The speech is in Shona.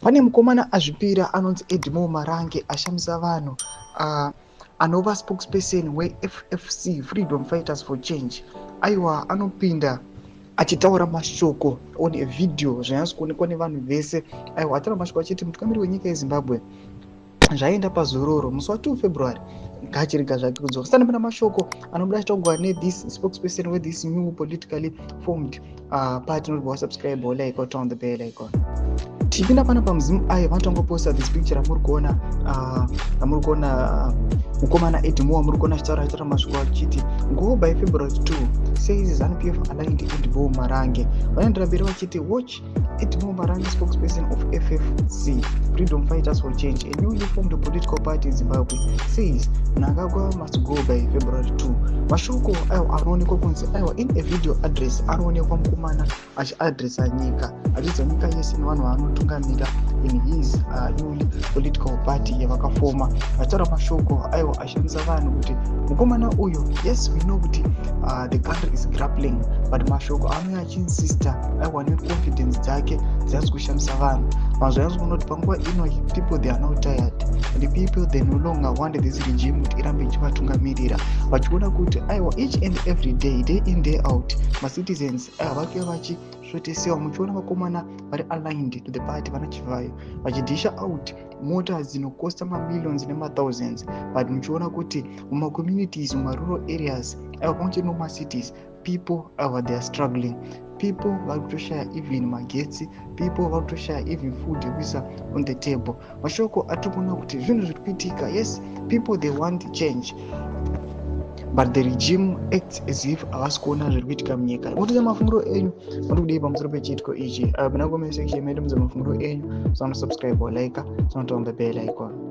Pane mukomana azvipira anonzi Edmo Marange ashamisa vanhu anova spokesperson weFFC Freedom Fighters for Change. Aiwa, anopinda achitaura mashoko on a video zvanyatso kuonekwa nevanhu vese. Aiwa, ataura mashoko achiti mutungamiri wenyika yeZimbabwe zvaenda pazororo musi wa2 February ngachirega zvake kudzoka. Sana pana mashoko anobuda achitaurwa this spokesperson with this new politically formed party. Noti subscribe like or turn the bell icon. Tipinda pana pamuzimu ayo vanotangoposta this picture ramuri kuona mukomana Edmo wamuri kuona achitaura mashoko achiti go by February 2 says ZANU-PF aligned Edmo Marange. Vanoendera mberi vachiti watch Edmo Marange, spokesperson of FFC Freedom Fighters for Change, a newly formed political party in Zimbabwe, says Mnangagwa must go by February 2. Mashoko ayo anoonekwa kunzi aiwa in a video address anoonekwa mukomana achiadresa nyika, achidza nyika yese nevanhu vaanotungamira in his newly political party yavakafoma. Achitaura mashoko aiwa ashamisa vanhu kuti mukomana uyu, yes we know kuti the country is grappling, but mashoko anouya achiinsista aiwa neconfidence dzake dzanyatso kushamisa vanhu. Vanhu zvanyatso kuona kuti panguva ino people they are now tired and the people they no longer want this regime kuti irambe ichivatungamirira, vachiona kuti aiwa each and every day, day in day out, macitizens vake vachisvotesewa. Muchiona vakomana vari aligned to the party vana chivayo vachidisha out mota dzinokosta mamillions nemathousands, but muchiona kuti mumacommunities, mumarural areas, pamwe nomumacities, people they are struggling. People vari kutoshaya even magetsi, people vari kutoshaya even food yekuisa on the table. Mashoko atikuona kuti zvinhu zviri kuitika, yes people they want change, but the regime acts as if havasi kuona zviri kuitika munyika. Motodza mafungiro enyu vanokudei pamusoro pechiitiko ichi. Pana comment section medu mudza mafungiro enyu, subscribe or like, turn on the bell icon.